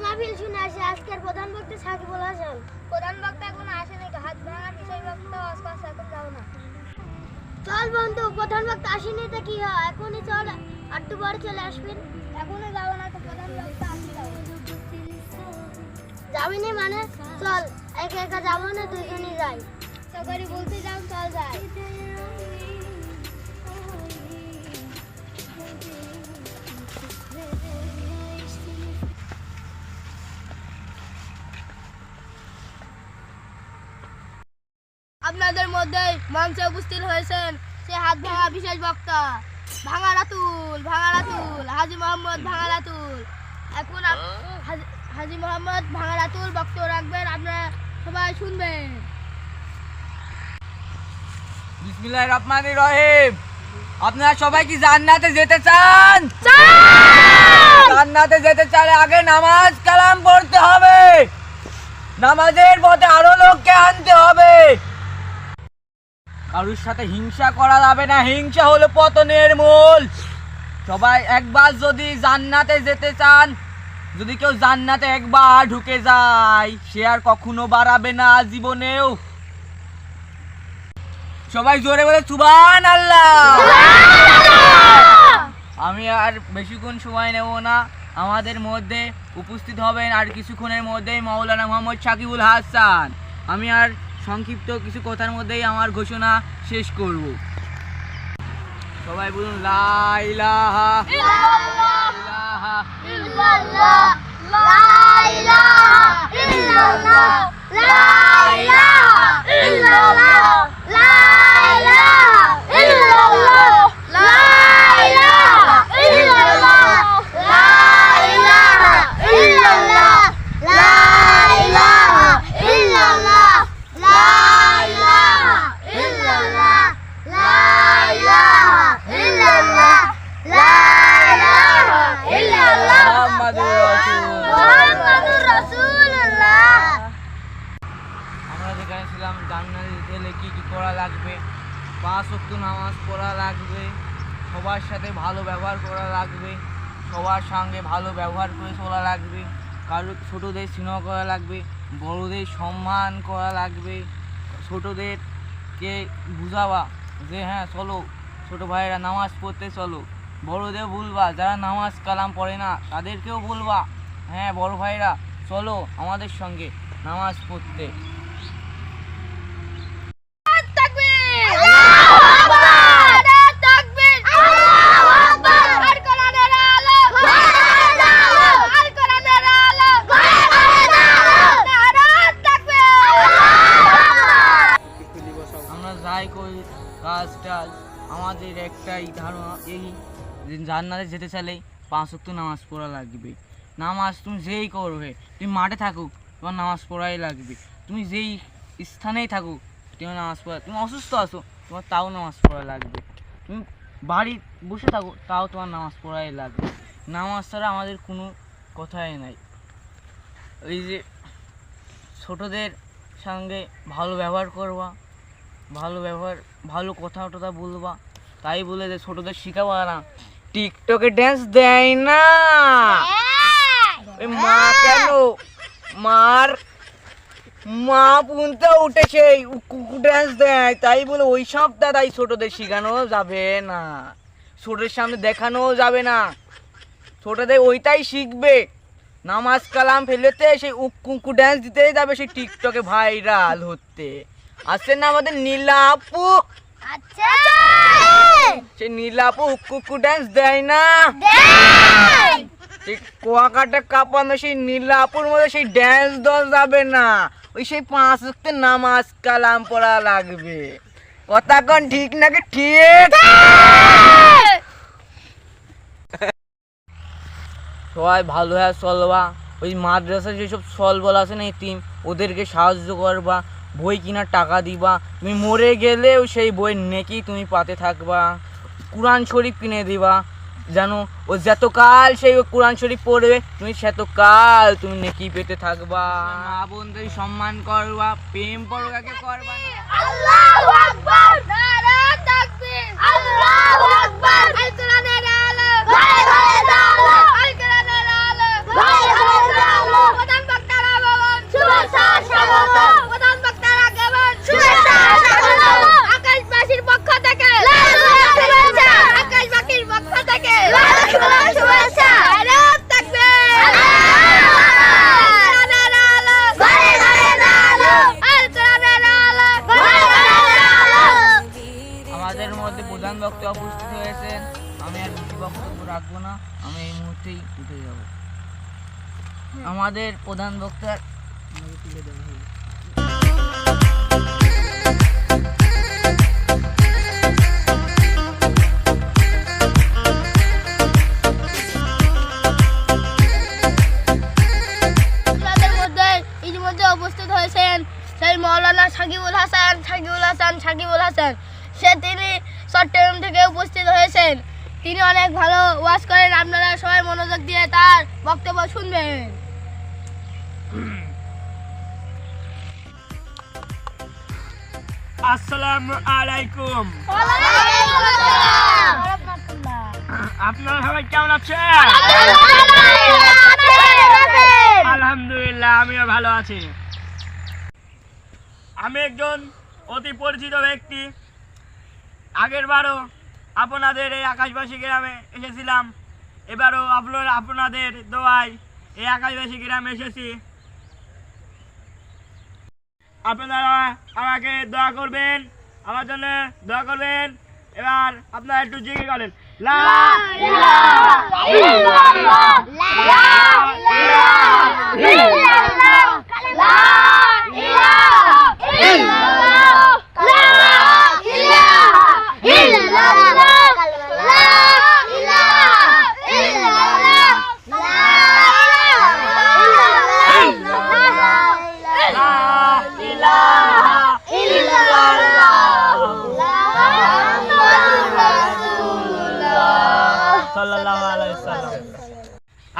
মাহফিল শুনে আসি আজকের প্রধান বক্তা সাকিবুল হাসান। প্রধান বক্তা এখন আসেনি, হাত ভাঙা বিষয় বক্তা আজকাল এখন যাও না। চল বন্ধু, প্রধান বক্তা আসেনি তো কি হয়, এখনই চল, একটু পরে চলে আসবেন। এখনই যাবো না তো, প্রধান বক্তা আসি যাবিনি মানে চল, একা একা যাবো না, দুইজনই যাই। সবারই বলতে যাও, চল যাই। আপনাদের মধ্যে মঞ্চে উপস্থিত হয়েছেন সে হাত ভাঙা বিশেষ বক্তা ভাঙারাতুল হাজী মোহাম্মদ ভাঙারাতুল। এখন হাজী মোহাম্মদ ভাঙারাতুল বক্তব্য রাখবেন, আপনারা সবাই শুনবেন। বিসমিল্লাহির রহমানির রহিম। আপনারা সবাই কি জান্নাতে যেতে চান? জান্নাতে যেতে চাইলে আগে নামাজ কালাম পড়তে হবে, নামাজের পথে আরো লোককে আনতে হবে। কারোর সাথে হিংসা করা যাবে না, হিংসা হলো পতনের মূল। সবাই একবার যদি জান্নাতে যেতে চান, যদি কেউ জান্নাতে একবার ঢুকে যায় সে আর কখনো বাড়াবে না জীবনেও। সবাই জোরে বলে সুবহানাল্লাহ। আমি আর বেশিক্ষণ সময় নেব না, আমাদের মধ্যে উপস্থিত হবেন আর কিছুক্ষণের মধ্যেই মাওলানা মোহাম্মদ সাকিবুল হাসান। আমি আর সংক্ষিপ্ত কিছু কথার মধ্যেই আমার ঘোষণা শেষ করব। সবাই বলুন লা ইলাহা ইল্লাল্লাহ, লা ইলাহা ইল্লাল্লাহ, লা ইলাহা ইল্লাল্লাহ, লা ইলাহা ইল্লাল্লাহ, লা ইলাহা ইল্লাল্লাহ, লা ইলাহা ইল্লাল্লাহ, লা ইলাহা ইল্লাল্লাহ, লা ইলাহা ইল্লাল্লাহ, লা ইলাহা ইল্লাল্লাহ, লা ইলাহা ইল্লাল্লাহ, মুহাম্মাদুর রাসূলুল্লাহ। আমরা যেখানে ছিলাম জান্নাতে গেলে কি কি করা লাগবে? 5 ওয়াক্ত নামাজ পড়া লাগবে, সবার সাথে ভালো ব্যবহার করা লাগবে, সবার সঙ্গে ভালো ব্যবহার করে চলা লাগবে, কারো ছোটোদের স্নেহ করা লাগবে, বড়দের সম্মান করা লাগবে, ছোটোদেরকে বুঝাবা যে হ্যাঁ চলো ছোটো ভাইয়েরা নামাজ পড়তে চলো। বড়দের বলবা যারা নামাজ কালাম পড়ে না তাদেরকেও বলবা হ্যাঁ বড় ভাইরা চলো আমাদের সঙ্গে নামাজ পড়তে। আমরা যাই করি কাজ টাজ, আমাদের একটাই ধারণা এই যে জান্নাতে যেতে চাইলে 5 ওয়াক্ত নামাজ পড়া লাগবে। নামাজ তুমি যেই করবে, তুমি মাঠে থাকুক তোমার নামাজ পড়াই লাগবে, তুমি যেই স্থানেই থাকুক তুমি নামাজ পড়া, তুমি অসুস্থ আছো তোমার তাও নামাজ পড়া লাগবে, তুমি বাড়ি বসে থাকো তাও তোমার নামাজ পড়াই লাগবে। নামাজ ছাড়া আমাদের কোনো কথাই নাই। এই যে ছোটোদের সঙ্গে ভালো ব্যবহার করবা, ভালো কথা টথা বলবা, তাই বলে যে ছোটদের শিখাবো না টিকটকে ড্যান্স দেয় না। ওই মা কেন মা পুনতে উঠেছে কুকু ড্যান্স দেয়, তাই বলে ওই সব দাদাই ছোটদের শিখানো যাবে না, ছোটদের সামনে দেখানো যাবে না। ছোটদের ওইটাই শিখবে, নামাজ কালাম ফেলেতে সেই কুকু ড্যান্স দিতেই যাবে সেই টিকটকে ভাইরাল হতে। আসছে না আমাদের নীলা আপু, আচ্ছা সেই নীলা আপু কুকু ড্যান্স দেয় না, সেই কুয়াকাটা কাঁপানো সেই নীলা আপুর মধ্যে সেই ড্যান্স দেওয়া যাবে না, ওই সেই 5 ওয়াক্ত নামাজ কালাম পড়া লাগবে। কথা কোন ঠিক নাকি ঠিক? সবাই ভালো হয়ে চলবা, ওই মাদ্রাসা যেসব চল বলা আছে না টিম ওদেরকে সাহায্য করবা, বই কেনার টাকা দিবা, তুমি মরে গেলেও সেই বইয়ের নেকি তুমি পাতে থাকবা, কোরআন শরীফ কিনে দিবা, জানো ও যতকাল সেই কোরআন শরীফ পড়বে তুমি সেতকাল তুমি নেকি পেতে থাকবা। মা বোনদের সম্মান করবা, প্রেম পরকাকে করবা। আল্লাহু আকবার, নারে তাকবীর, আল্লাহু আকবার, আল কোরআনের আলো, ভাই ভাই আলো, আল কোরআনের আলো, ভাই ভাই আলো। আমাদের প্রধান বক্তার আপনাদের মধ্যে ইতিমধ্যে উপস্থিত হয়েছেন সেই মৌলানা সাকিবুল হাসান তিনি চট্টগ্রাম থেকে উপস্থিত হয়েছেন। তিনি অনেক ভালো ওয়াজ করেন, আপনারা সবাই মনোযোগ দিয়ে তার বক্তব্য শুনবেন। আসসালামু আলাইকুম। আপনারা সবাই কেমন আছেন? আলহামদুলিল্লাহ, আমিও ভালো আছি। আমি একজন অতি পরিচিত ব্যক্তি। আগের বারও আপনাদের এই আকাশবাসী গ্রামে এসেছিলাম, এবারও আপনাদের দোয়ায় এই আকাশবাসী গ্রামে এসেছি। আপনারা আমাকে দোয়া করবেন, আমার জন্য দোয়া করবেন। এবার আপনারা একটু জিজ্ঞেস করেন, লা ইলাহা ইল্লাল্লাহ, লা ইলাহা ইল্লাল্লাহ, লা ইলাহা ইল্লাল্লাহ, লা ইলাহা ইল্লাল্লাহ, লা ইলাহা ইল্লাল্লাহ,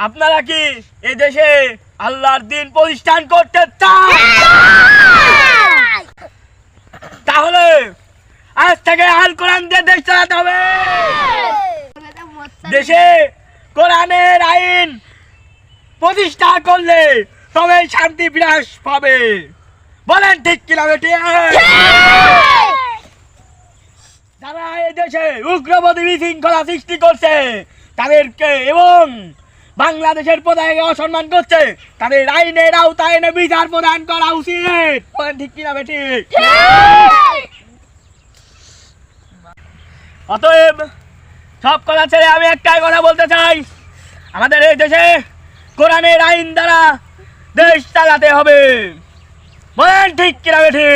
আপনারা কি এই দেশে আল্লাহর দিন প্রতিষ্ঠান করতে চান? তাহলে আজ থেকে আল কোরআন দিয়ে দেশ চালাতে হবে। দেশে কোরআনের আইন প্রতিষ্ঠা করলে তবে শান্তি বিরাজ পাবে। বলেন ঠিক কিনা বেটি? যারা এই দেশে উগ্রবাদী বিশৃঙ্খলা সৃষ্টি করছে তাদেরকে এবং বাংলাদেশের পতাকাকে অসম্মান করছে তাদের আইনের আওতায় এনে বিচার প্রদান করা উচিত। বলেন ঠিক কিনা বেটি? অতএব সব কথা ছেড়ে আমি একটাই কথা বলতে চাই, আমাদের এই দেশে কোরআনের আইন দ্বারা দেশ চালাতে হবে। বলেন ঠিক কিনা বেটি?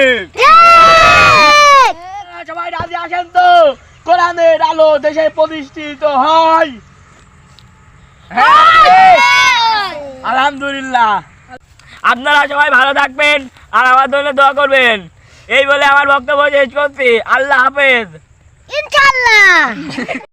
সবাই রাজি আসেন তো কোরআনের আলো দেশে প্রতিষ্ঠিত হয়? আলহামদুলিল্লাহ। আপনারা সবাই ভালো থাকবেন আর আমার জন্য দোয়া করবেন। এই বলে আমার বক্তব্য শেষ করছি। আল্লাহ হাফেজ। ইনশাআল্লাহ।